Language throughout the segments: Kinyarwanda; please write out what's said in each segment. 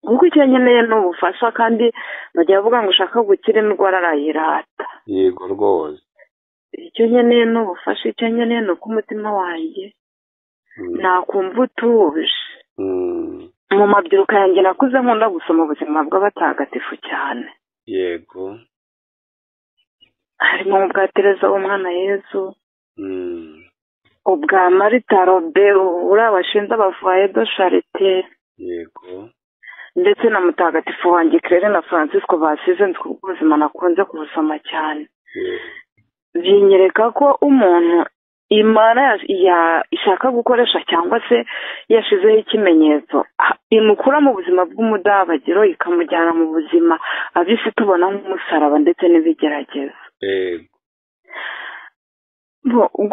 kuko icyo nkeneye ni ubufasha kandi bajya bavuga ngo ushaka gukira indwara arayirata. yego rwose. Icyo nkeneye ni ubufasha, icyo nkeneye ni uko umutima wanjye nakumva utuje. Mu mabyiruka yanjye nakuze nkunda gusoma ubuzima bw'abatagatifu cyane. yego. harimo ubwa Tereza w'umwana Yezu, ubwa Marita Robe uriya washinze abavuye do Charite, yego. ndetse na mutagatifu wanjye Claire na Francisco basize nzi ku buzima nakunze kubusoma cyane. Binyereka ko umuntu Imana ishaka gukoresha cyangwa se yashizeho ikimenyetso imukura mu buzima bw'umudabagiro ikamujyana mu buzima abisi tubona nk'umusaraba ndetse n'ibigeragezo.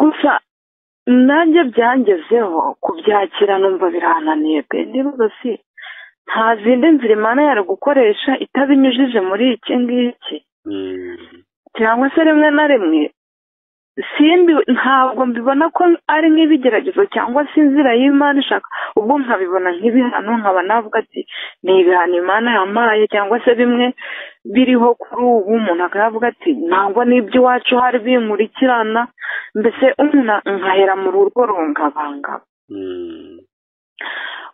Gusa nanjye byangezeho kubyakira numva birananiye pe, niba si nta zindi nzira Imana yari gukoresha itabinyujije muri iki ngiki, cyangwa se rimwe na rimwe ntabwo mbibona ko ari nk'ibigeragezo cyangwa se inzira y'Imana ishaka, ubwo nkabibona nk'ibihano, nkaba navuga ati ni ibihano Imana yampaye, cyangwa se bimwe biriho kuri ubu umuntu akavuga ati ntabwo n'iby'iwacu hari binkurikirana, mbese umuntu nkahera mu rugo rungabangaba.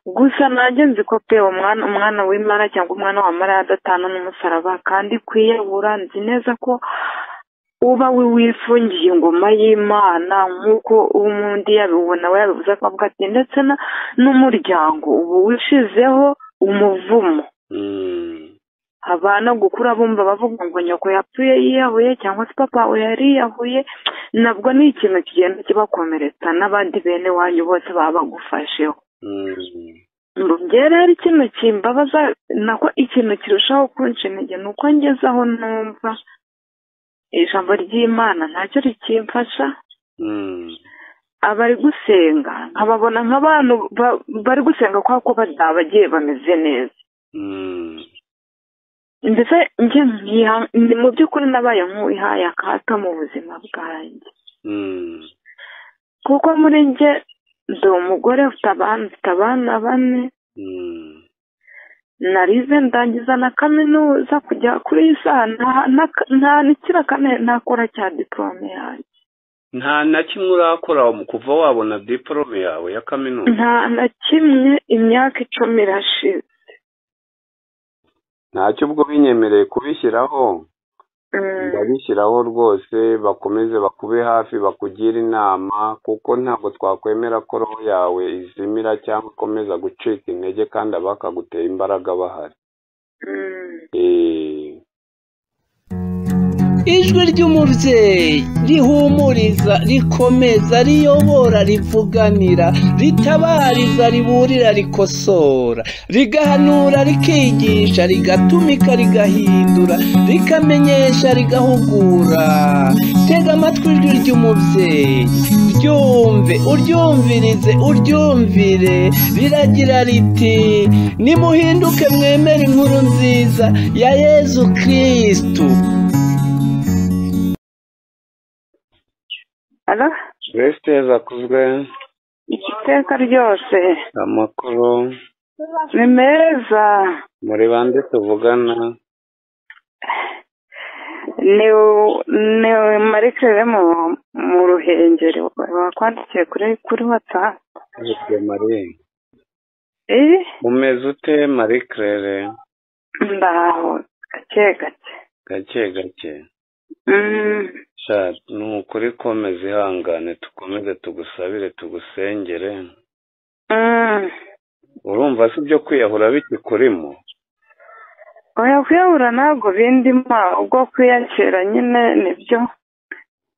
Gusa nanjye nzi ko pe umwana w'Imana cyangwa umwana wa Mariya adatana n'umusaraba, kandi kwiyahura nzi neza ko uba wifungiye ingoma y'Imana nk'uko umundi yabibona we yabivuze akavuga ati ndetse n'umuryango ubu wishizeho umuvumo. Abana gukura bumva bavuga ngo nyoko yapfuye yiyahuye cyangwa se papa we yari yiyahuye, nabwo ni ikintu kigenda kibakomeretsa n'abandi bene wanyu bose baba bagufasheho. Ngera hari ikintu kimbabaza nako ikintu kirushaho kunca intege ni uko ngeze aho numva ijambo ry'Imana ntacyo rikimfasha. Abari gusenga nkababona nk'abantu bari gusenga ko badabagiye bameze neza, ndetse njye mu by'ukuri nabaye nk'uwihaye akato mu buzima bwanjye, kuko muri njye ndi umugore ufite abana 4, narize ndangiza na kaminuza kujya kuri iyi saha nta n'ikiraka nakora cya diplome yanjye. Nta na kimwe urakora kuva wabona diplome yawe ya kaminuza? Nta na kimwe, imyaka 10 irashize. Ntacyo ubwo binyemereye kubishyiraho, ndabishyiraho rwose, bakomeze bakube hafi bakugira inama, kuko ntabwo twakwemera ko roho yawe izimira cyangwa ikomeza gucika intege kandi abakagutera imbaraga bahari. Ijwi ry'umubyeyi rihumuriza, rikomeza, riyobora, rivuganira, ritabariza, riburira, rikosora, rigahanura, rikigisha, rigatumika, rigahindura, rikamenyesha, rigahugura. Tega amatwi ijwi ry'umubyeyi, ryumve, uryumvirize, uryumvire. Riragira riti nimuhinduke mwemere inkuru nziza ya Yezu Kristu. Westeza kuzwe iteka ryose. Amakuru ni meza. muri bande tuvugana? ni Marikere mu Ruhengeri, wakwandikiye kuri WhatsApp. Marie, umeze ute Marikere? Ndaho gake gake. Ni ukuri komeza ihangane, tukomeze tugusabire, tugusengere. Urumva si byo kwiyahura bikikurimo? oya, kwiyahura ntabwo bindimo, ubwo kwiyakira nyine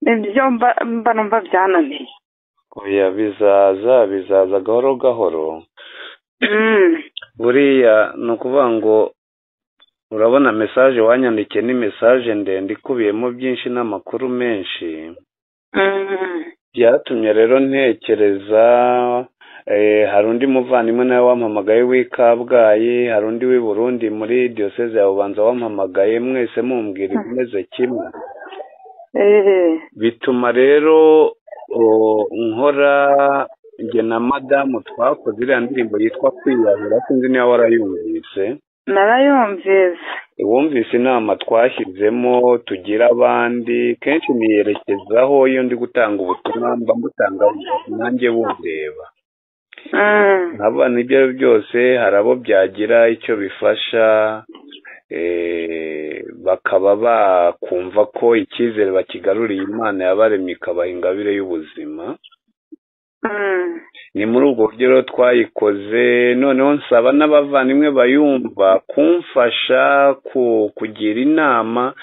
nibyo mba numva byananiye. Oya, bizaza gahoro gahoro. Buriya ni ukuvuga ngo urabona message wanyandikiye ni message ndende ikubiyemo byinshi n'amakuru menshi. Byatumye rero ntekereza, hari undi muvandimwe nawe wampamagaye w'i Kabgayi, hari undi w'i Burundi muri diocese ya Bubanza wampamagaye, mwese mumbwira ibimeze kimwe. Bituma rero nkora njye na madamu twakoze iriya ndirimbo yitwa Kwiyahura, sinzi niba warayumvise. narayumvise. wumvise inama twashyizemo tugira abandi kenshi niyerekezaho iyo ndi gutanga ubutumwa mba mbutanga nanjye bundeba. nk'abantu ibyo ari byo byose hari abo byagira icyo bifasha bakaba bakumva ko icyizere bakigaruriye Imana yabaremye ikabaha ingabire y'ubuzima. ni muri ubwo buryo rero twayikoze. noneho nsaba n'abavandimwe bayumva kumfasha kugira inama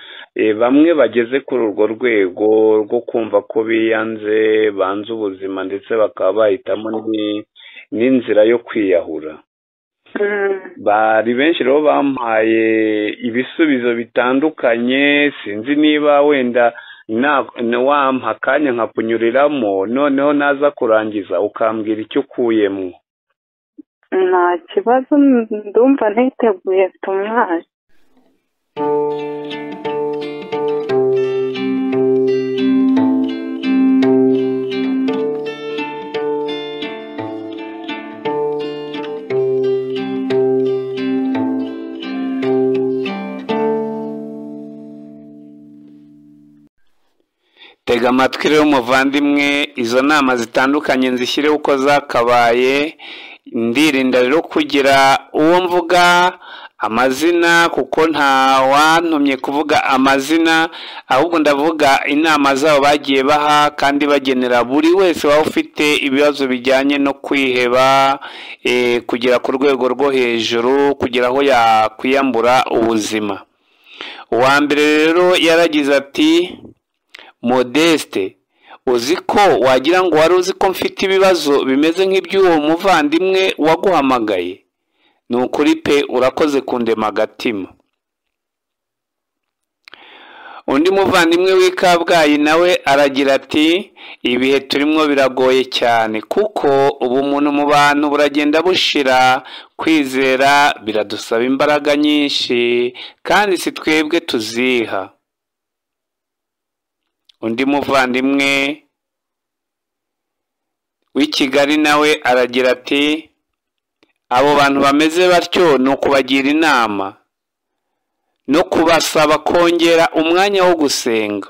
bamwe bageze kuri urwo rwego rwo kumva ko biyanze banze ubuzima ndetse bakaba bahitamo n'inzira yo kwiyahura. bari benshi rero bampaye ibisubizo bitandukanye. sinzi niba wenda wampa akanya nkakunyuriramo noneho naza kurangiza ukambwira icyo ukuyemo. nta kibazo, ndumva ntiteguye mfite umwanya. tega amatwi rero muvandimwe, izo nama zitandukanye nzishyireho uko zakabaye. ndirinda rero kugira uwo mvuga amazina kuko nta wantumye kuvuga amazina, ahubwo ndavuga inama zabo bagiye baha kandi bagenera buri wese waba ufite ibibazo bijyanye no kwiheba, kugera ku rwego rwo hejuru, kugira aho yakwiyambura ubuzima. uwa mbere rero yaragize ati, Modeste, uzi ko wagira ngo wari uzi ko mfite ibibazo bimeze nk'iby'uwo muvandimwe waguhamagaye? ni ukuri pe, urakoze kundema agatima. undi muvandimwe w'i Kabgayi nawe aragira ati, ibihe turimo biragoye cyane kuko ubumuntu mu bantu buragenda bushira, kwizera biradusaba imbaraga nyinshi kandi si twebwe tuziha. undi muvandimwe w'i Kigali nawe aragira ati, abo bantu bameze batyo ni ukubagira inama no kubasaba kongera umwanya wo gusenga.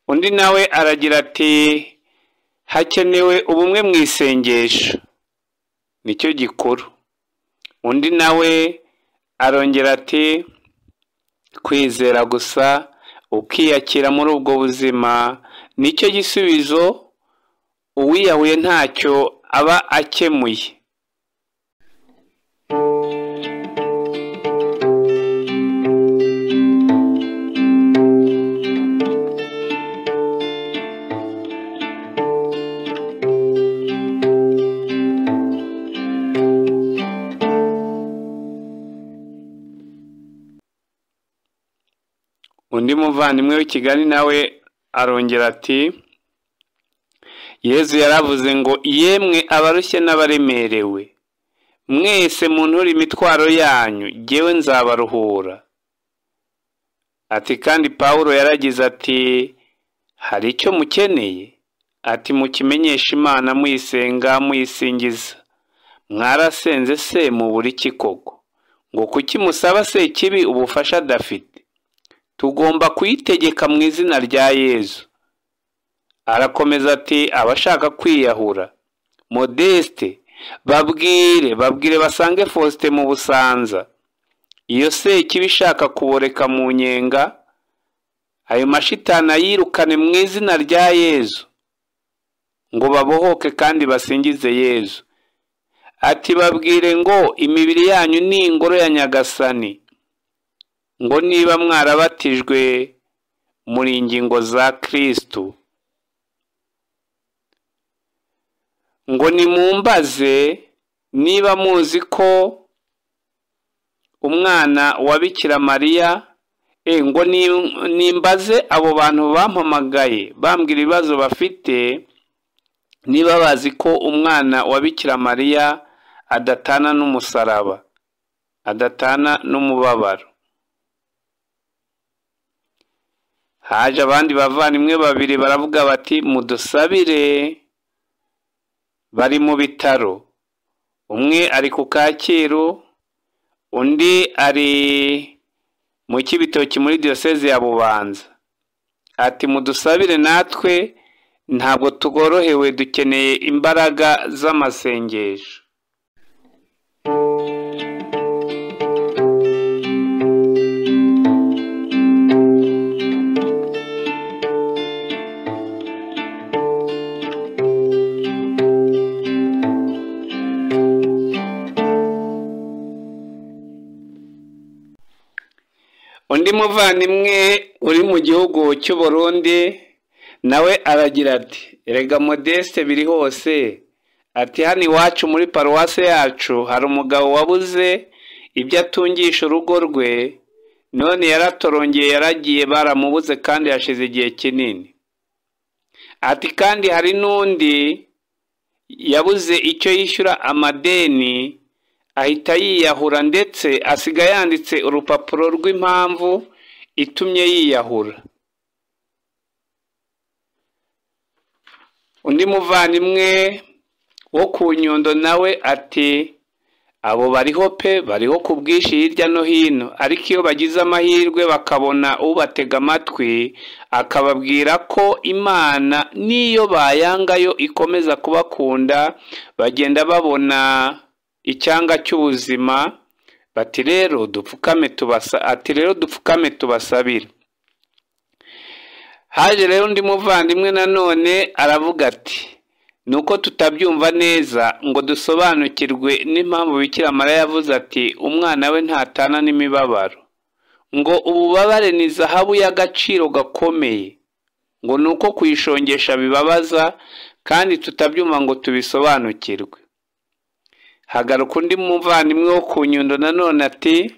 undi nawe aragira ati, hakenewe ubumwe mu isengesho, nicyo gikuru. undi nawe arongera ati, kwizera gusa ukiyakira muri ubwo buzima nicyo gisubizo, uwiyahuye ntacyo aba akemuye. undi muvandimwe w'i Kigali nawe arongera ati, Yezu yaravuze ngo, yemwe abarushye n'abaremerewe, mwese munture imitwaro yanyu, jyewe nzabaruhura. ati kandi Pawulo yaragize ati, hari icyo mukeneye? ati mukimenyesha Imana muyisenga muyisingiza. mwarasenze se mubura iki koko? ngo kuki musaba se kibi ubufasha adafite? tugomba kuyitegeka mu izina rya Yezu. arakomeza ati, abashaka kwiyahura, Modeste, babwire basange Faustin mu Busanza. iyo se kibi ishaka kuboreka mu nyenga, ayo mashitani yirukane mu izina rya Yezu, ngo babohoke kandi basingize Yezu. ati babwire ngo imibiri yanyu ni ingoro ya Nyagasani, ngo niba mwarabatijwe muri ingingo za Kristo, ngo nimumbaze niba muzi ko umwana wa Bikira Mariya, ngo nimbaze abo bantu bampamagaye bambwira ibibazo bafite, niba bazi ko umwana wa Bikira Mariya adatana n'umusaraba, adatana n'umubabaro. haje abandi bavandimwe babiri baravuga bati, mudusabire. bari mu bitaro, umwe ari ku Kacyiru undi ari mu Kibitoki muri diyoseze ya Bubanza, ati mudusabire natwe ntabwo tugorohewe, dukeneye imbaraga z'amasengesho. Undi muvandimwe uri mu gihugu cy'u Burundi nawe aragira ati erega Modeste biri hose, ati hano iwacu muri paruwase yacu hari umugabo wabuze ibyo atungisha urugo rwe, none yaratorongeye yaragiye baramubuze kandi yashize igihe kinini. Ati kandi hari n'undi yabuze icyo yishyura amadeni ahita yiyahura, ndetse asiga yanditse urupapuro rw'impamvu itumye yiyahura. Undi muvandimwe wo ku Nyundo nawe ati abo bariho pe, bariho ku bwinshi hirya no hino, ariko iyo bagize amahirwe bakabona ubatega amatwi akababwira ko Imana niyo bayangayo ikomeza kubakunda, bagenda babona icyanga cy'ubuzima. Bati rero dupfukame tubasabire. Haje rero undi muvandimwe nanone aravuga ati nuko tutabyumva neza ngo dusobanukirwe n'impamvu Bikira Mariya yavuze ati umwana we ntatana n'imibabaro, ngo ububabare ni zahabu y'agaciro gakomeye, ngo nuko kuyishongesha bibabaza, kandi tutabyumva ngo tubisobanukirwe. Hagaruka undi muvandimwe wo ku Nyundo nanone ati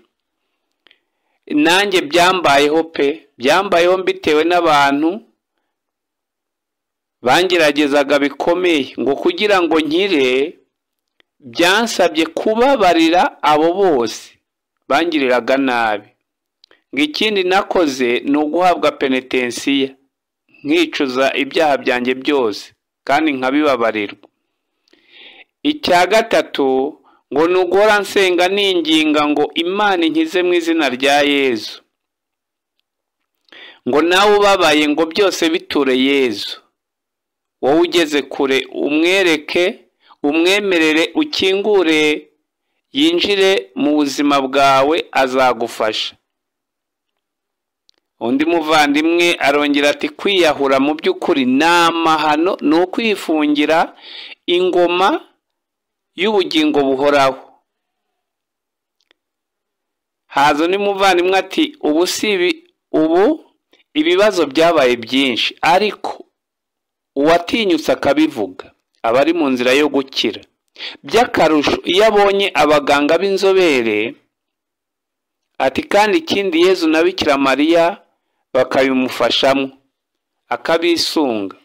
nanjye byambayeho pe, byambayeho mbitewe n'abantu bangeragezaga bikomeye, ngo kugira ngo nkire byansabye kubabarira abo bose bangiriraga nabi, ngo ikindi nakoze ni uguhabwa penetensiya nkicuza ibyaha byanjye byose kandi nkabibabarirwa. Icya gatatu ngo ni uguhora nsenga ninginga ngo Imana inkize mu izina rya Yezu, ngo nawe ubabaye ngo byose biture Yezu, wowe ugeze kure umwereke, umwemerere, ukingure yinjire mu buzima bwawe azagufasha. Undi muvandimwe arongera ati kwiyahura mu by'ukuri ni amahano, ni ukwifungira ingoma y'ubugingo buhoraho. Haza undi muvandimwe ati ubu ibibazo byabaye byinshi, ariko uwatinyutse akabivuga aba ari mu nzira yo gukira. By'akarusho iyo abonye abaganga b'inzobere, ati kandi ikindi Yezu na Bikira Mariya bakabimufashamo akabisunga.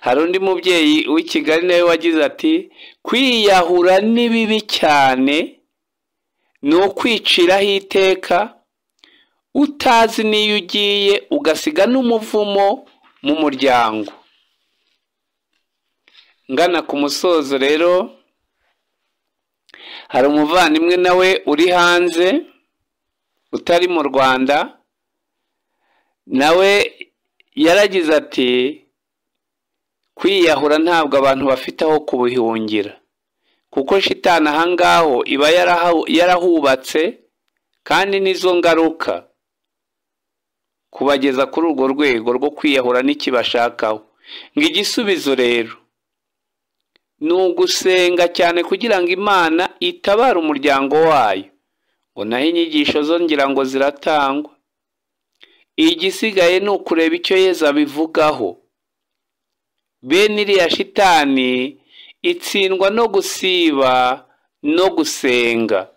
Hari undi mubyeyi w'i Kigali nawe wagize ati kwiyahura ni bibi cyane, ni ukwiciraho iteka utazi n'iyo ugiye ugasiga n'umuvumo mu muryango. Ngana ku musozo rero, hari umuvandimwe nawe uri hanze utari mu Rwanda, nawe yaragize ati kwiyahura ntabwo abantu bafite aho kubihungira, kuko shitani ahangaho iba yarahubatse, kandi nizo ngaruka kubageza kuri urwo rwego rwo kwiyahura n'ikibashakaho. Ngo igisubizo rero ni ugusenga cyane kugira ngo Imana itabare umuryango wayo, ngo naho inyigisho zo ngira ngo ziratangwa. Igisigaye ni ukureba icyo Yezu abivugaho. Bene iriya shitani itsindwa no gusiba no gusenga.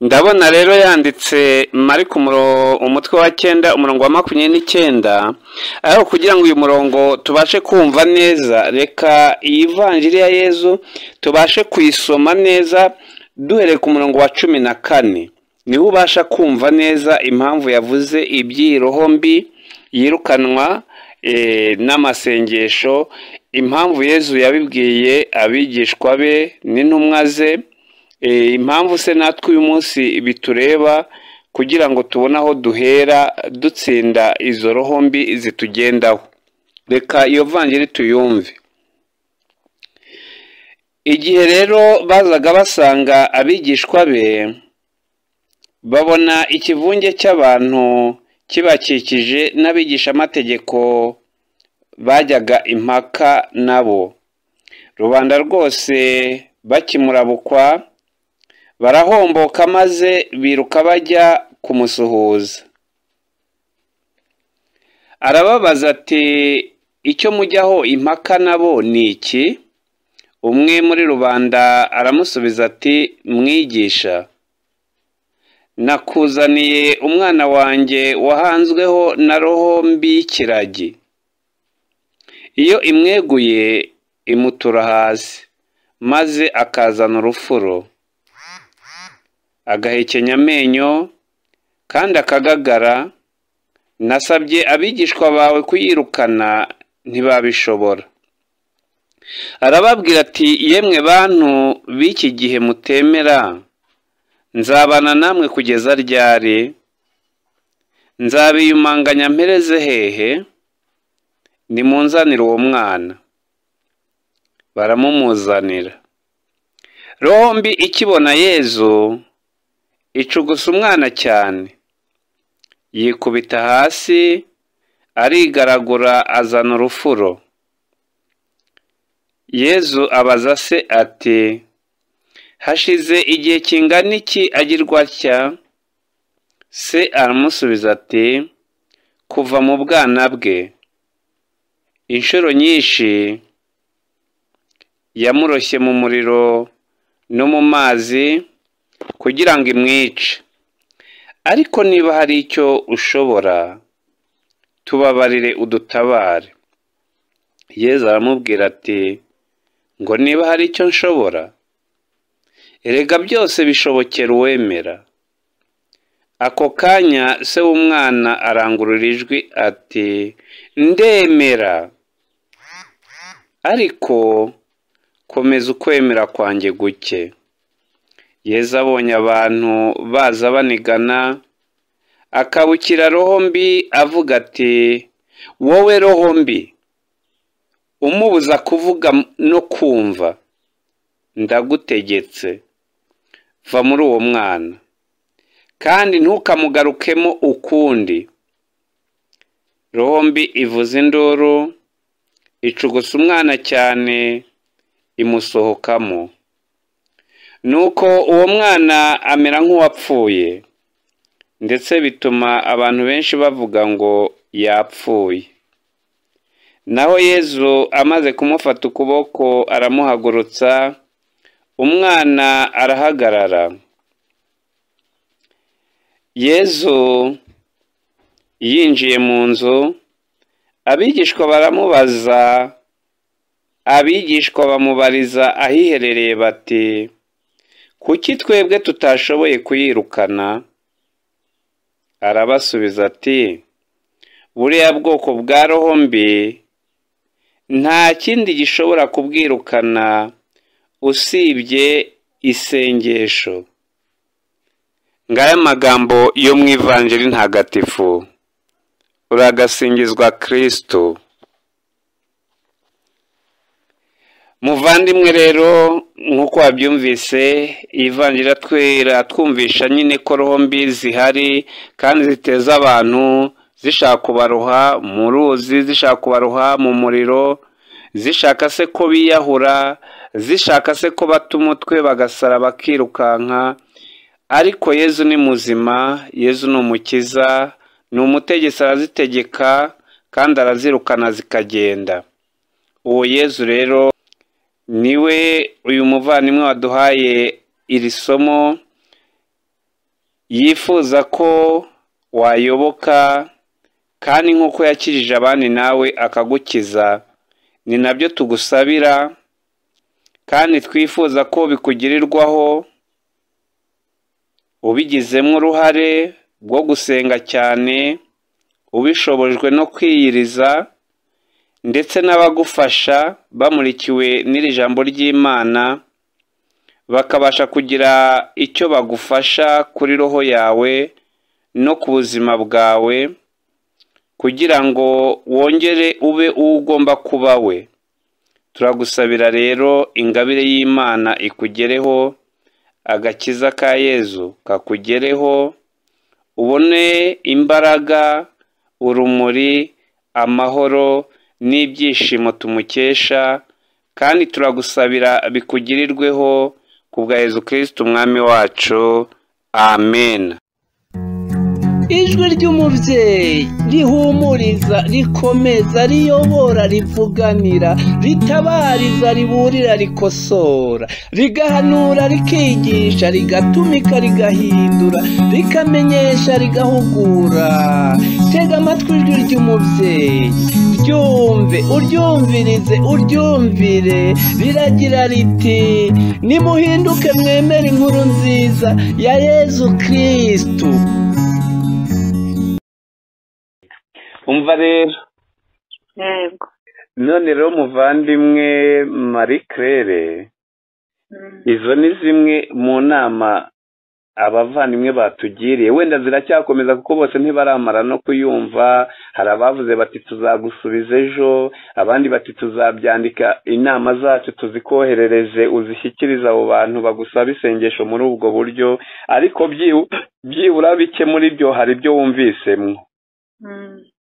Ndabona rero yanditse Mariko umutwe wa 9 umurongo wa 29, aho kugira ngo uyu murongo tubashe kumva neza, reka iyi vanjiri ya Yezu tubashe kuyisoma neza duhereye ku murongo wa 14. Niho ubasha kumva neza impamvu yavuze ibyiroho mbi yirukanwa n'amasengesho, impamvu Yezu yabibwiye abigishwa be n'intumwa ze, impamvu se natwe uyu munsi bitureba kugira ngo tubone aho duhera dutsinda izo roho mbi zitugendaho. Reka iyo vanjiri tuyumve. Igihe rero bazaga basanga abigishwa be, babona ikivunge cy'abantu kibakikije n'abigishamategeko bajyaga impaka nabo. Rubanda rwose bakimurabukwa barahomboka maze biruka bajya kumusuhuza. Arababaza ati, icyo mujyaho impaka nabo ni iki? Umwe muri rubanda aramusubiza ati, mwigisha, nakuzaniye umwana wanjye wahanzweho na roho mbi y'ikiragi. Iyo imweguye imutura hasi, maze akazana urufuro, agahekenya amenyo kandi akagagara. Nasabye abigishwa bawe kuyirukana ntibabishobora. Arababwira ati, yemwe bantu b'iki gihe mutemera, nzabana namwe kugeza ryari? Nzabiyumanganya mpereze hehe? Nimunzanire uwo mwana. Baramumuzanira. Roho mbi ikibona Yezu icugusa umwana cyane, yikubita hasi, arigaragura, azana urufuro. Yezu abaza se ati, hashize igihe kingana iki agirwa atya? Se aramusubiza ati, kuva mu bwana bwe. Inshuro nyinshi yamuroshye mu muriro no mu mazi kugira ngo imwice. Ariko niba hari icyo ushobora, tubabarire udutabare. Yezu aramubwira ati, ngo niba hari icyo nshobora? Erega byose bishobokera uwemera. Ako kanya se w'umwana arangurura ijwi ati, ndemera. Ariko komeza ukwemera kwanjye guke. Yezu abonye abantu baza banigana, akabukira roho mbi avuga ati, wowe roho mbi, umubuza kuvuga no kumva, ndagutegetse, va muri uwo mwana, kandi ntukamugarukemo ukundi. Roho mbi ivuza induru, icugusa umwana cyane, imusohokamo. Nuko uwo mwana amera nk'uwapfuye, ndetse bituma abantu benshi bavuga ngo yapfuye. Naho Yezu amaze kumufata ukuboko aramuhagurutsa, umwana arahagarara. Yezu yinjiye mu nzu, abigishwa baramubaza, abigishwa bamubariza ahiherereye bati, kuki twebwe tutashoboye kuyirukana? Arabasubiza ati, buriya bwoko bwa roho mbi nta kindi gishobora kubwirukana usibye isengesho. Ngaya magambo yo mu ivanjiri ntagatifu. Uragasingizwa Kristo. Muvandimwe rero, nk'uko wabyumvise, ivanjiri twumvisha nyine ko roho mbi zihari kandi ziteza abantu, zishaka kubaroha mu ruzi, zishaka kubaroha mu muriro, zishaka se ko biyahura, zishaka se ko bata umutwe bagasara bakirukanka. Ariko Yezu ni muzima, Yezu ni umukiza, ni umutegetsi, arazitegeka kandi arazirukana zikagenda. Uwo Yezu rero niwe uyu muvandimwe waduhaye iri somo, yifuza ko wayoboka, kandi nk'uko yakirije abandi nawe akagukiza. Ni nabyo tugusabira, kandi twifuza ko bikugirirwaho ubigizemo uruhare bwo gusenga cyane, ubishobojwe no kwiyiriza, ndetse n'abagufasha bamurikiwe n'iri jambo ry'Imana bakabasha kugira icyo bagufasha kuri roho yawe no ku buzima bwawe kugira ngo wongere ube ugomba kuba we. Turagusabira rero ingabire y'Imana ikugereho, agakiza ka Yezu kakugereho, ubone imbaraga, urumuri, amahoro n'ibyishimo tumukesha, kandi turagusabira bikugirirweho kubwa Yezu Kristo umwami wacu. Amen. Ijwi ry'umubyeyi rihumuriza, rikomeza, riyobora, rivuganira, ritabariza, riburira, rikosora, rigahanura, rikigisha, rigatumika, rigahindura, rikamenyesha, rigahugura. Tega amatwi ijwi ry'umubyeyi, ryumve, uryumvirize, uryumvire. Riragira riti: nimuhinduke mwemere inkuru nziza ya Yezu Kristo. Umva rero, yego, none rero muvandimwe Marie Claire, izo ni zimwe mu nama abavandimwe batugiriye, wenda ziracyakomeza kuko bose ntibaramara no kuyumva. Hari abavuze bati tuzagusubiza ejo, abandi bati tuzabyandika inama zacu tuzikoherereze uzishyikiriza abo bantu bagusaba isengesho muri ubwo buryo, ariko byibura bike muri byo hari ibyo wumvisemo.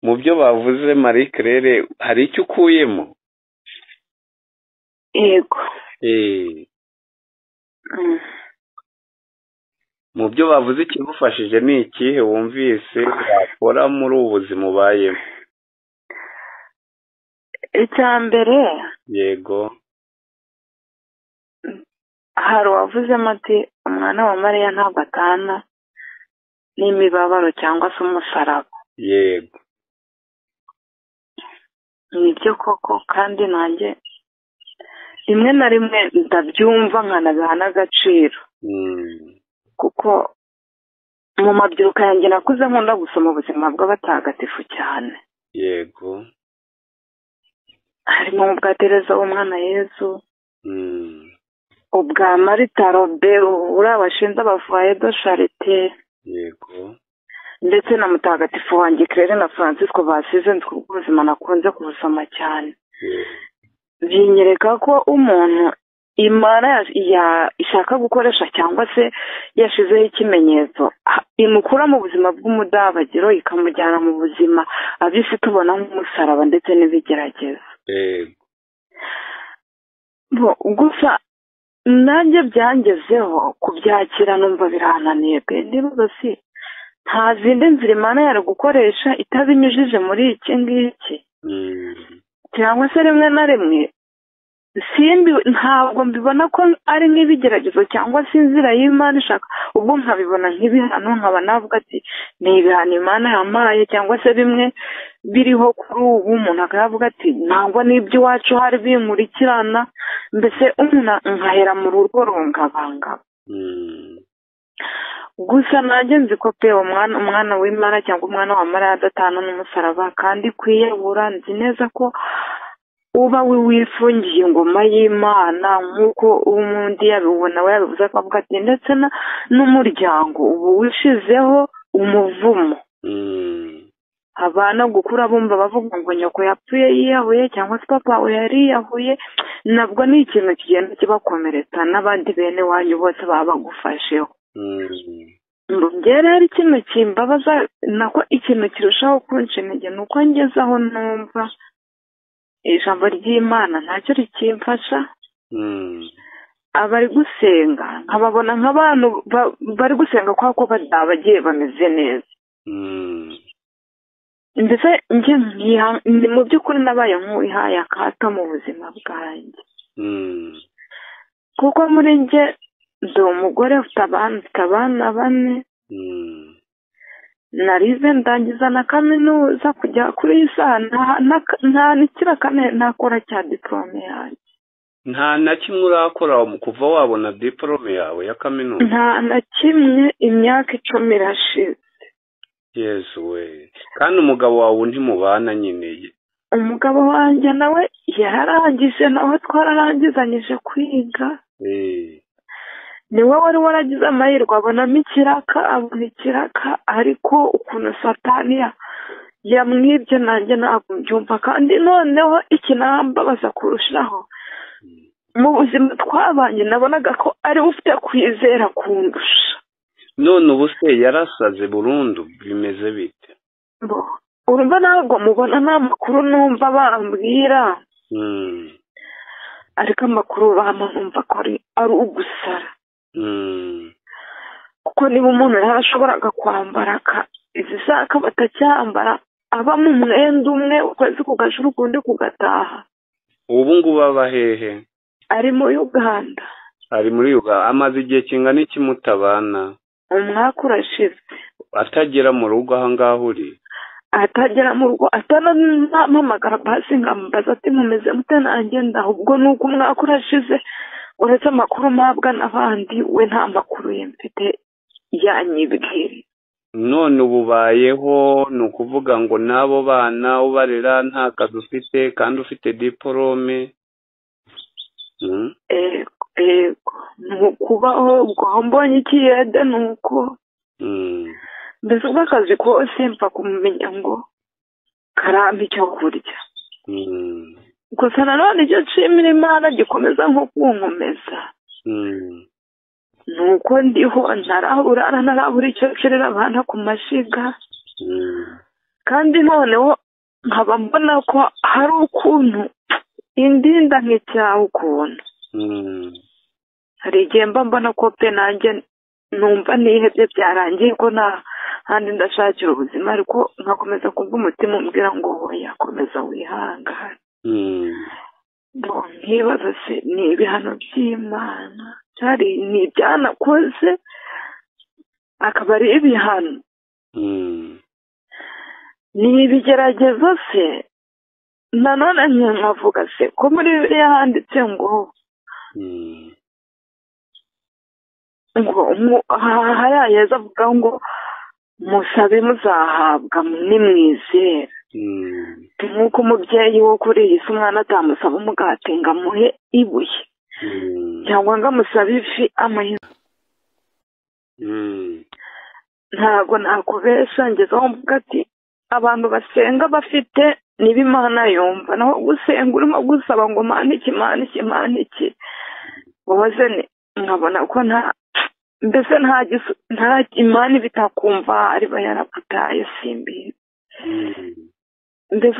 Mu byo bavuze Marie Claire hari icyo ukuyemo? yego. Mu byo bavuze ikigufashije ni ikihe wumvise wakora muri ubu buzima ubayemo? Icya mbere, yego, hari uwavuzemo ati umwana wa Mariya ntabwo atana n'imibabaro cyangwa se umusaraba. yego, nibyo koko, kandi nanjye rimwe na rimwe ndabyumva nkanabiha n'agaciro, kuko mu mabyiruka yanjye nakuze nkunda gusoma ubuzima bw'abatagatifu cyane. yego, harimo ubwa Tereza w'umwana Yezu, ubwa Marita Robe uriya washinze abavuye do Charite, yego, ndetse na mutagatifu wanjye Claire na Francisco basize nzi ubuzima nakunze kubusoma cyane. Binyereka ko umuntu Imana ishaka gukoresha cyangwa se yashizeho ikimenyetso imukura mu buzima bw'umudabagiro ikamujyana mu buzima abisi tubona nk'umusaraba ndetse n'ibigeragezo. Gusa nanjye byangezeho kubyakira numva birananiye pe, ndibaza si nta zindi nzira Imana yari gukoresha itabinyujije muri iki ngiki, cyangwa se rimwe na rimwe ntabwo mbibona ko ari nk'ibigeragezo cyangwa se inzira y'Imana ishaka, ubwo nkabibona nk'ibihano, nkaba navuga ati ni ibihano Imana yampaye, cyangwa se bimwe biriho kuri ubu umuntu akavuga ati ntabwo n'iby'iwacu hari binkurikirana, mbese umuntu nkahera mu rugo rungabangaba. Gusa nanjye nzi ko pe umwana w'Imana cyangwa umwana wa Mariya adatana n'umusaraba, kandi kwiyahura nzi neza ko uba wifungiye ingoma y'Imana nk'uko umundi yabibona we yabivuze, akavuga ati ndetse n'umuryango ubu wishizeho umuvumo. Abana gukura bumva bavuga ngo nyoko yapfuye yiyahuye cyangwa se papa we yari yiyahuye, nabwo ni ikintu kigenda kibakomeretsa n'abandi bene wanyu bose baba bagufasheho. Ngera hari ikintu kimbabaza, nako ikintu kirushaho kunca intege ni uko ngeze aho numva ijambo ry'Imana ntacyo rikimfasha. Abari gusenga nkababona nk'abantu bari gusenga kwa ko bagiye bameze neza, ndetse njye mu by'ukuri nabaye nk'uwihaye akato mu buzima bwanjye, kuko muri njye ndi umugore ufite abana 4, narize ndangiza na kaminuza kujya kuri iyi saha nta nikira kane nakora cya diplome yanjye. Nta na kimwe urakora kuva wabona diplome yawe ya kaminuza? Nta na kimwe, imyaka 10 irashize. Yesu we, kandi umugabo wawe ntimubana nyine? umugabo wanjye nawe yararangije, nawe twararangizanyije kwiga. Niwe wari waragize amahirwe abonamo ikiraka, ariko ukuntu satani yamwibye nanjye ntabwo mbyumva. kandi noneho ikinambabaza kurushaho, mu buzima twabanye nabonaga ko ari ufite kwizera kundusha. none ubu se yarasaze burundu, bimeze bite? urumva ntabwo mubona nta makuru numva bambwira, ariko amakuru numva ko ari ugusara. kuko niba umuntu yarashoboraga kwambara izi saka batacyambara, aba mu mwenda umwe ukwezi kugashira ukundi kugataha. ubu ngubu aba hehe? ari muri Uganda. ari muri Uganda. amaze igihe kingana iki mutabana? umwaka urashize. atagera mu rugo aha ngaho uri? atagera mu rugo, atanampamagara basi nkambaza ati mumeze mute nanjye ndaho. ubwo nuko umwaka urashize, uretse amakuru mpabwa n'abandi, we nta makuru ye mfite yanyibwira. none ububayeho ni ukuvuga ngo n'abo bana ubarera nta kazi ufite kandi ufite diporome? ego ni ukubaho. ubwo mbonye ikiyede ni uko mbese ubwo akazi kose mpfa kumenya ngo karampa icyo kurya. gusa nanone icyo nshimira Imana gikomeza nko kunkomeza, ni uko ndiho ntarabura icyo nshirira abana ku mashiga. kandi noneho nkaba mbona ko hari ukuntu indinda nk'icyaha ukuntu. hari igihe mba mbona ko pe nanjye numva nihebye byarangiye ko nta handi ndashakira ubuzima, ariko nkakomeza kumva umutima umbwira ngo hoya komeza wihangane. nkibaza se ni ibihano by'Imana cyari ni ibyanakoze akaba ari ibihano, ni ibigeragezo se? nanone nkavuga se ko muri Bibiliya handitse ngo hariya Yesu avuga ngo musabe muzahabwa nimwizera. nk'uko umubyeyi wo kuri iyi si umwana atamusaba umugati ngo amuhe ibuye, cyangwa ngo amusabe ifi amuhe. ntabwo nakubesha ngezeho mvuga ati abantu basenga bafite niba Imana yumva, naho gusenga urimo gusaba ngo Mana iki wowe nkabona ko mbese nta Imana ibitakumva ariba yaraputaye simbi. mbese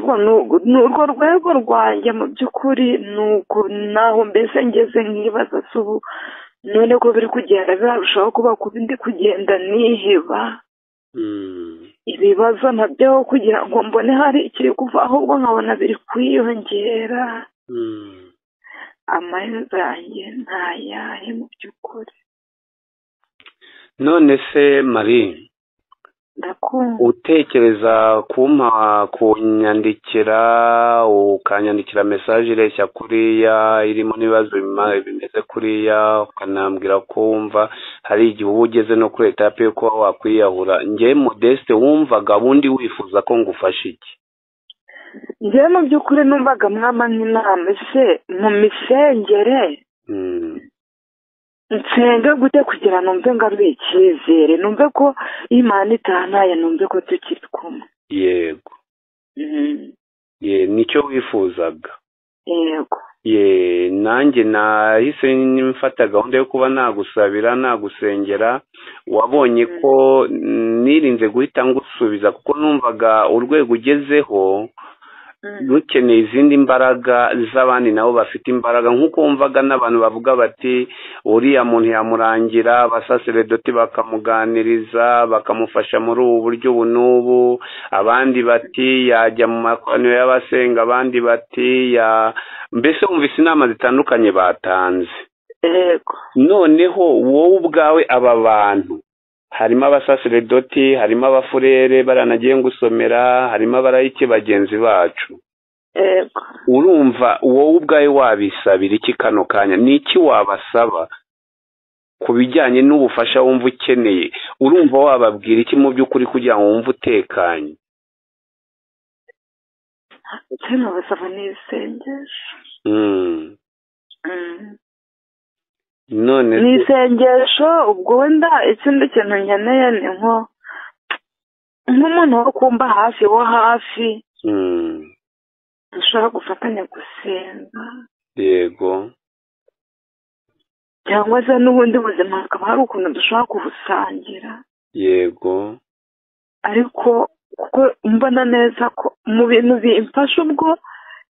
ni urwo rwego rwanjye mu by'ukuri, nuko naho mbese ngeze nkibaza se ubu none ko biri kugenda birarushaho kuba kubi, ndi kugenda niheba. ibibazo nabyo kugira ngo mbone hari ikiri kuva, ahubwo nkabona biri kwiyongera. amaherezo yanjye ntayahe mu by'ukuri. none se Marie, utekereza kunyandikira ukanyandikira mesaje ireshya kuriya irimo n'ibibazo bimeze kuriya, ukanambwira ko wumva hari igihe uba ugeze no kuri etape yo kuba wakwiyahura, njye Modeste wumvaga bundi wifuza ko ngufasha iki? njyewe mu by'ukuri numvaga mwama nk'inama se mu misengere nsenga gute kugira numve ngaruye icyizere, numve ko Imana itantaye, numve ko tukiri kumwe. yego. nicyo wifuzaga? yego. nanjye nahise mfata gahunda yo kuba nagusabira nagusengera. wabonye ko nirinze guhita ngusubiza kuko numvaga urwego ugezeho rukeneye izindi mbaraga z'abandi nabo bafite imbaraga, nk'uko wumvaga n'abantu bavuga bati uriya muntu yamurangira, abasaseredoti bakamuganiriza bakamufasha muri ubu buryo ubu n'ubu, abandi bati yajya mu makoraniro y'abasenga, abandi bati mbese wumvise inama zitandukanye batanze. noneho wowe ubwawe aba bantu harimo abasaseredoti, harimo abafurere baranagiye ngusomera, harimo abarayike bagenzi bacu. urumva wowe ubwawe wabisabira iki kano kanya? ni iki wabasaba ku bijyanye n'ubufasha wumva ukeneye? urumva wababwira iki mu by'ukuri kugira ngo wumve utekanye? ikintu basaba ni isengesho. none ni isengesho. ubwo wenda ikindi kintu nkeneye ni nk'umuntu wo kumva hafi wo hafi dushobora gufatanya gusenga. yego. cyangwa se n'ubundi buzima hakaba hari ukuntu dushobora kubusangira. yego. ariko kuko mbona neza ko mu bintu bimfasha ubwo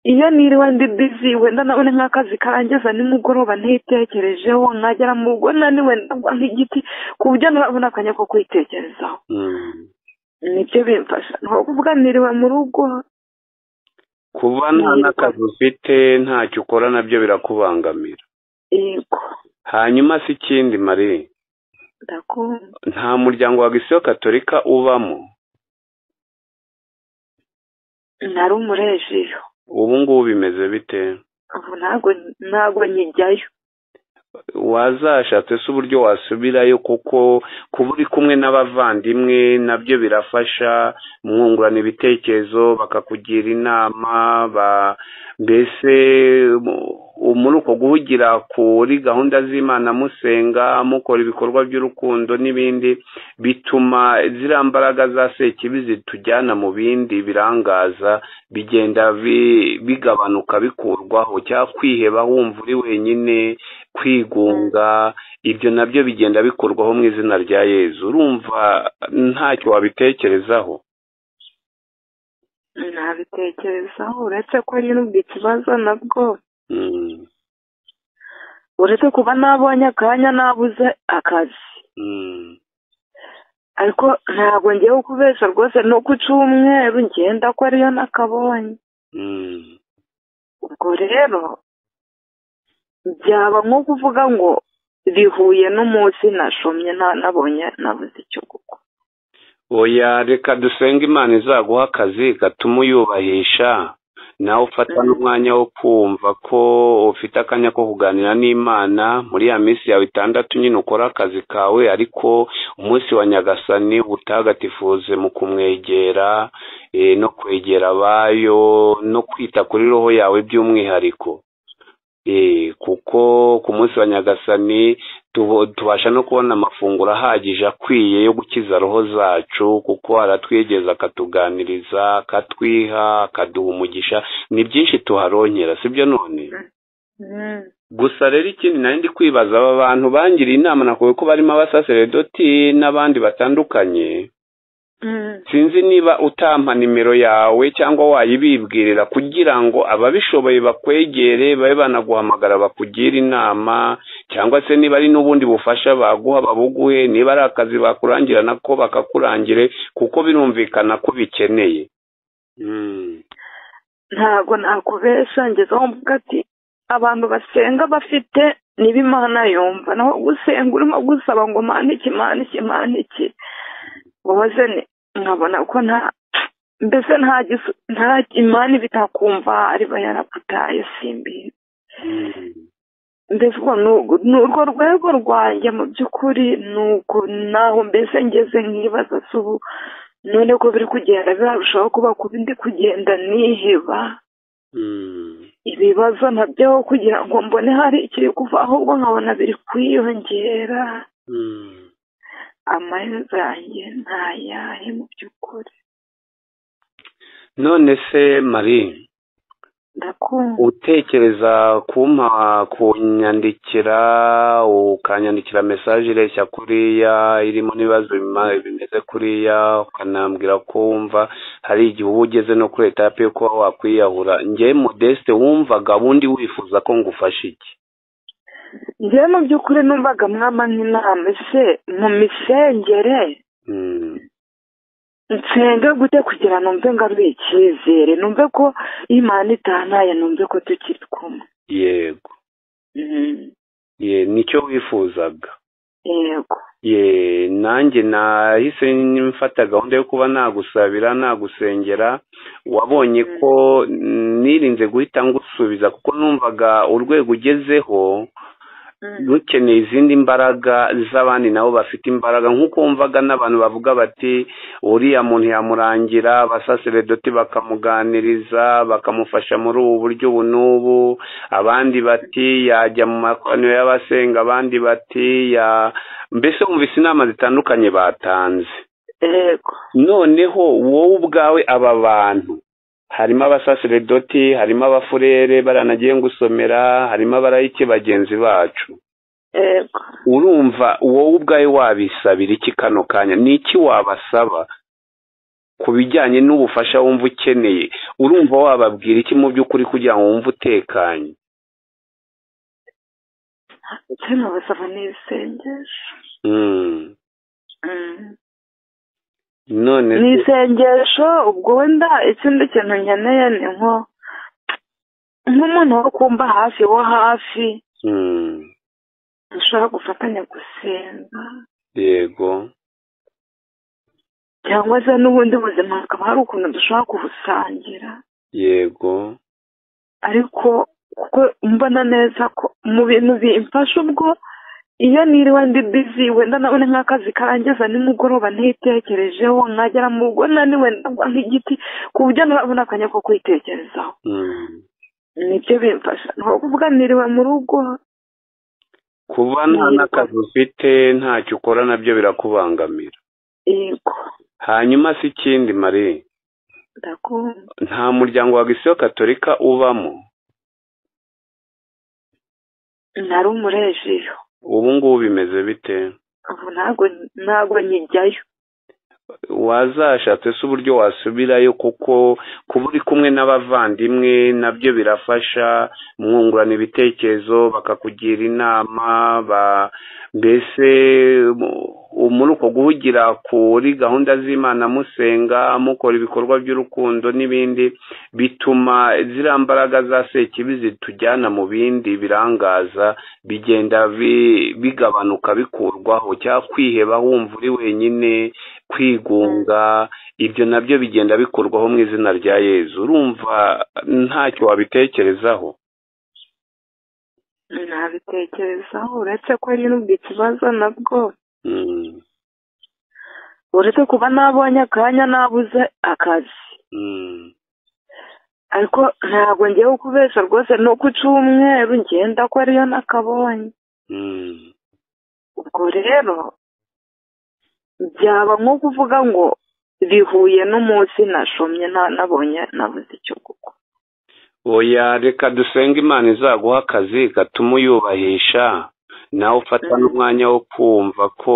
iyo niriwe ndi bizi wenda nabone nk'akazi karangiza nimugoroba ntitekerejeho nkagera mu rugo naniwe ndagwa nk'igiti ku buryo nabona akanya ko kwitekerezaho. nibyo bimfasha. ntabwo kuvuga niriwe mu rugo. kuba nta n'akazi ufite ntacyo ukora nabyo birakubangamira. yego. hanyuma si ikindi Marie, ndakunda. nta muryango wa Gisiyo Katolika ubamo? nari umurejiyo. ubu ngubu bimeze bite? ubu ntabwo nkijyayo. wazashatse se uburyo wasubirayo, kuko kuba uri kumwe n'abavandimwe nabyo birafasha, mwungurana ibitekerezo bakakugira inama, mbese muri uko guhugira kuri gahunda z'Imana musenga mukora ibikorwa by'urukundo n'ibindi, bituma ziriya mbaraga za sekibi zitujyana mu bindi birangaza bigenda bigabanuka bikurwaho, cyangwa kwiheba wumva uri wenyine, kwigunga, ibyo nabyo bigenda bikurwaho mu izina rya Yezu. urumva ntacyo wabitekerezaho? ntabitekerezaho uretse ko ari n'ubwo ikibazo nabwo uretse kuba nabonye akanya nabuze akazi. ariko ntabwo ngiye kukubesha rwose no ku cyumweru ngenda ko ariyo nakabonye. ubwo rero byaba nko kuvuga ngo bihuye n'umunsi nashomye nabonye nabuze icyo gukora. oya, reka dusenge Imana izaguha akazi gatuma uyubahisha, nawe ufata n'umwanya wo kumva ko ufite akanya ko kuganira n'Imana muri ya minsi yawe 6 nyine ukora akazi kawe, ariko umunsi wa Nyagasani utagatifuze mu kumwegera, no kwegera abayo, no kwita kuri roho yawe by'umwihariko. kuko ku munsi wa Nyagasani tubasha no kubona amafunguro ahagije akwiye yo gukiza roho zacu, kuko aratwegeza akatuganiriza, akatwiha, akaduha umugisha. ni byinshi tuharonkera, sibyo? none gusa rero ikindi nari ndi kwibaza, aba bantu bangiriye inama nakuye ko barimo abasaseredoti n'abandi batandukanye, sinzi niba utampa nimero yawe cyangwa wayibibwirira kugira ngo ababishoboye bakwegere babe banaguhamagara bakugira inama, cyangwa se niba ari n'ubundi bufasha baguha babuguhe, niba ari akazi bakurangira nako bakakurangire, kuko birumvikana ko bikeneye. ntabwo nakubesha ngezeho mvuga ati abantu basenga bafite niba Imana yumva, naho gusenga urimo gusaba ngo Mana iki wowe nkabona ko mbese nta Imana bitakumva ariba yaraputaye simbi. mbese ni urwo rwego rwanjye mu by'ukuri, nuko naho mbese ngeze nkibaza ubu none ko biri kugenda birarushaho kuba kubi, ndi kugenda niheba. ibibazo nabyo kugira ngo mbone hari ikiri kuva, ahubwo nkabona biri kwiyongera. amaherezo yanjye ntayahe mu by'ukuri. none se Marie, utekereza kunyandikira, ukanyandikira message ireshya kuriya irimo n'ibibazo bimeze kuriya, ukanambwira ko wumva hari igihe uba ugeze no kuri etape yo kuba wakwiyahura, njye Modeste wumvaga bundi wifuza ko ngufasha iki? njyewe mu by'ukuri numvaga mwama nk'inama se mu misengere nsenge gute kugira numve ngaruye icyizere, numve ko Imana itanaye, numve ko tukiri kumwe. yego. nicyo wifuzaga? yego. nanjye nahise mfata gahunda yo kuba nagusabira, nagusengera. wabonye ko nirinze guhita ngusubiza, kuko numvaga urwego ugezeho dukeneye izindi mbaraga z'abandi nabo bafite imbaraga, nk'uko wumvaga n'abantu bavuga bati uriya muntu yamurangira, abasaseredoti bakamuganiriza bakamufasha muri ubu buryo ubu n'ubu, abandi bati yajya mu makoraniro y'abasenga, abandi bati mbese wumvise inama zitandukanye batanze. Noneho wowe ubwawe aba bantu harimo abasaseredoti, harimo abafurere baranagiye gusomera, harimo abarayiki bagenzi bacu, urumva wowe ubwawe wabisabira iki kano kanya? Ni iki wabasaba ku bijyanye n'ubufasha wumva ukeneye? Urumva wababwira iki mu by'ukuri kugira ngo wumve utekanye? icyo nabasaba ni isengesho. None ni isengesho. Ubwo wenda ikindi kintu nkeneye ni nk'umuntu wo kumva hafi wo hafi dushobora gufatanya gusenga. Yego. cyangwa se n'ubundi buzima hakaba hari ukuntu dushobora kubusangira. Yego. ariko kuko mbona neza ko mu bintu bimfasha ubwo iyo niriwe ndi busy wenda nabone nk'akazi karangiza nimugoroba ntitekerejeho, nkagera mu rugo naniwe ndagwa nk'igiti ku buryo nabona akanya ko kwitekerezaho. nibyo bimfasha. nko kuvuga niriwe mu rugo, kuba nta n'akazi ufite ntacyo ukora nabyo birakubangamira. yego. hanyuma si ikindi Marie, ndakumva. nta muryango wa Gisiyo Katolika ubamo? nari umurejiyo. ubu ngubu bimeze bite? ubu ntabwo nkijyayo. wazashatse se uburyo wasubirayo, kuko kuba uri kumwe n'abavandimwe nabyo birafasha, mwungurana ibitekerezo bakakugira inama, mbese muri uko guhugira kuri gahunda z'Imana musenga mukora ibikorwa by'urukundo n'ibindi, bituma ziriya mbaraga za sekibi zitujyana mu bindi birangaza bigenda bigabanuka bikurwaho, cyangwa kwiheba wumva uri wenyine, kwigunga, ibyo nabyo bigenda bikurwaho mu izina rya Yezu. urumva ntacyo wabitekerezaho? ntabitekerezaho, uretse ko nyine ubwo ikibazo nabwo uretse kuba nabonye akanya nabuze akazi. ariko ntabwo ngiye kubesha rwose, no ku cyumweru ngenda ko ariyo nakabonye. ubwo rero byaba nko kuvuga ngo bihuye n'umunsi nashomye nabonye nabuze icyo gukora. oya, reka dusenga Imana izaguha akazi gatuma uyubahisha, nawe ufata n'umwanya wo kumva ko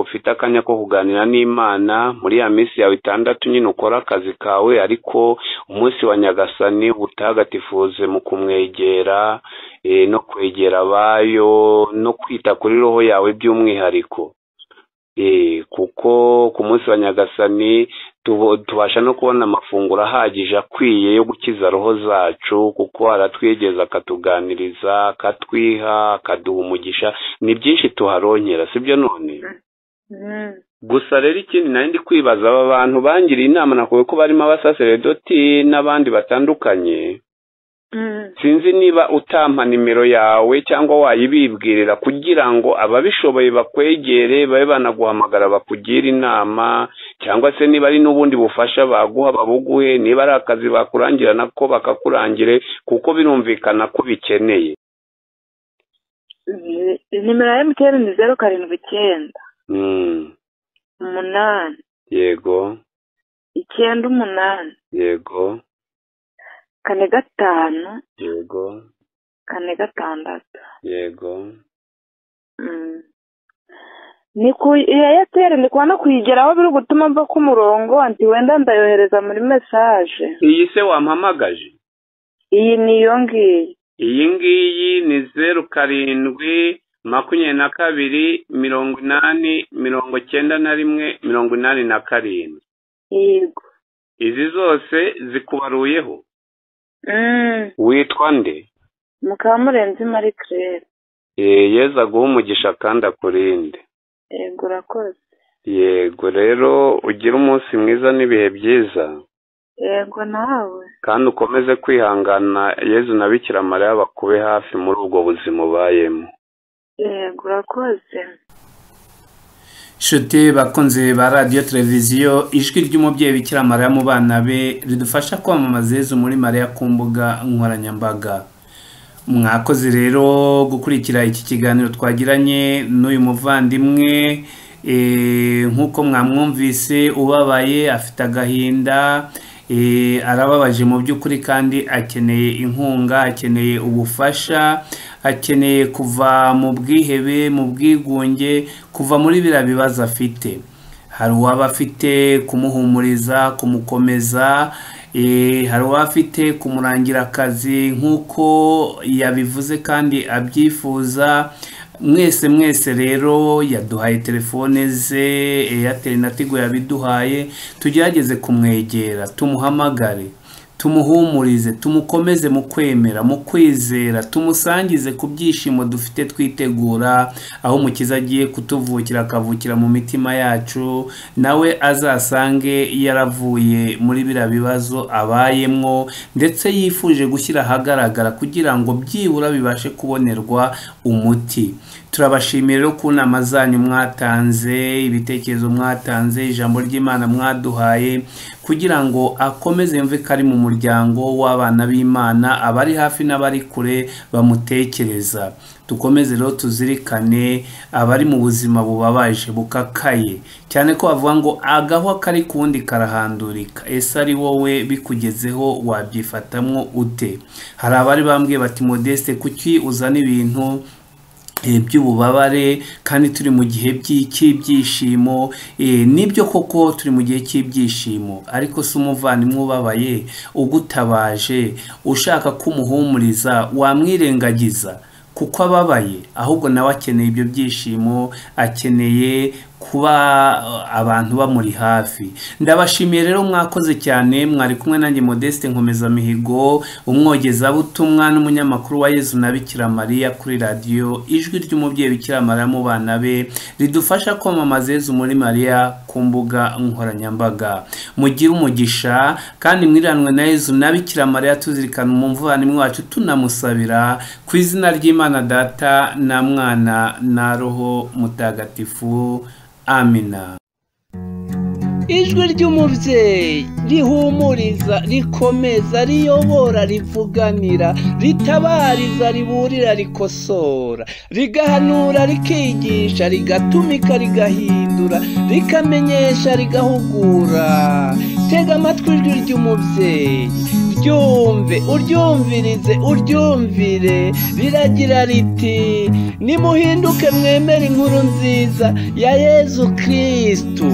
ufite akanya ko kuganira n'Imana muri ya minsi yawe 6 nyine ukora akazi kawe, ariko umunsi wa Nyagasani utagatifuze mu kumwegera, no kwegera abayo, no kwita kuri roho yawe by'umwihariko. kuko ku munsi wa Nyagasani tubasha no kubona amafunguro ahagije akwiye yo gukiza roho zacu, kuko aratwegeza akatuganiriza, akatwiha, akaduha umugisha. ni byinshi tuharonkera, sibyo? none gusa rero ikindi nari ndi kwibaza, aba bantu bangiriye inama nakuwe ko barimo abasaseredoti n'abandi batandukanye, sinzi niba utampa nimero yawe cyangwa wayibibwirira kugira ngo ababishoboye bakwegere babe banaguhamagara bakugira inama, cyangwa se niba ari n'ubundi bufasha baguha babuguhe, niba ari akazi bakurangira nako bakakurangire, kuko birumvikana ko bikeneye. nimero ya MTN ni 079 8. Yego. 98. Yego. 45. Yego. 46. Yego. ni ku Airtel ndi kubona kuyigeraho biri gutuma mva ku murongo, anti wenda ndayohereza muri message. iyi se wampamagaje? iyi niyo ngiyi. iyi ngiyi ni 07 22 80 91 87. yego. izi zose zikubaruyeho? witwa nde? Mukamurenzi Marie Claire. Yezu aguha umugisha kandi akurinde. yego, urakoze. yego rero ugira umunsi mwiza n'ibihe byiza. yego nawe. kandi ukomeze kwihangana, Yezu na Bikira Mariya bakube hafi muri ubwo buzima ubayemo. yego urakoze. inshuti bakunze ba radiyo televiziyo ijwi ry'umubyeyi Bikira Mariya mu bana be ridufasha kwamamaza Yezu muri Mariya ku mbuga nkoranyambaga. Mwakoze rero gukurikira iki kiganiro twagiranye n'uyu muvandimwe, nk'uko mwamwumvise ubabaye, afite agahinda, arababaje mu by'ukuri kandi akeneye inkunga, akeneye ubufasha, akeneye kuva mu bwihebe, mu bwigunge, kuva muri biriya bibazo afite. Hari uwaba afite kumuhumuriza, kumukomeza, hari uwafite kumurangira akazi nk'uko yabivuze kandi abyifuza. Mwese rero yaduhaye telefone ze, Airtel na Tigo yabiduhaye. Tugerageze kumwegera, tumuhamagare, tumuhumurize, tumukomeze mu kwemera, mu kwizera, tumusangize ku byishimo dufite twitegura aho Umukiza agiye kutuvukira, akavukira mu mitima yacu, nawe azasange yaravuye muri biriya bibazo abayemwo, ndetse yifuje gushyira ahagaragara kugira ngo byibura bibashe kubonerwa umuti. Turabashimira rero ku nama zanyu mwatanze, ibitekerezo mwatanze, ijambo ry'Imana mwaduhaye, kugira ngo akomeze yumve ko ari mu muryango w'abana b'Imana, abari hafi n'abari kure bamutekereza. Dukomeze rero tuzirikane abari mu buzima bubabaje bukakaye, cyane ko bavuga ngo agahwa kari kundi karahandurika. Ese ari wowe bikugezeho wabyifatamwo ute? Hari abari bambwiye bati Modeste, kuki uzana ibintu by'ububabare kandi turi mu gihe cy'ibyishimo? Nibyo koko turi mu gihe cy'ibyishimo, ariko si umuvandimwe ubabaye ugutabaje ushaka kumuhumuriza wamwirengagiza kuko ababaye? Ahubwo nawe akeneye ibyo byishimo, akeneye kuba abantu bamuri hafi. Ndabashimiye rero, mwakoze cyane. Mwari kumwe nanjye Modeste Nkomezamihigo, umwogezabutumwa n'umunyamakuru wa Yezu na Bikira Mariya kuri radiyo ijwi ry'umubyeyi Bikira Mariya mu bana be, ridufasha kwamamaza Yezu muri Mariya ku mbuga nkoranyambaga. Mugire umugisha kandi mwiranwe na Yezu na Bikira Mariya, tuzirikana umuvandimwe wacu, tunamusabira ku izina ry'Imana Data na Mwana na Roho Mutagatifu. Amina. Ijwi ry'umubyeyi rihumuriza, rikomeza, riyobora, rivuganira, ritabariza, riburira, rikosora, rigahanura, rikigisha, rigatumika, rigahindura, rikamenyesha, rigahugura. Tega amatwi ijwi ry'umubyeyi, ryumve, uryumvirize, uryumvire. Riragira riti: nimuhinduke mwemere inkuru nziza ya Yezu Kristu.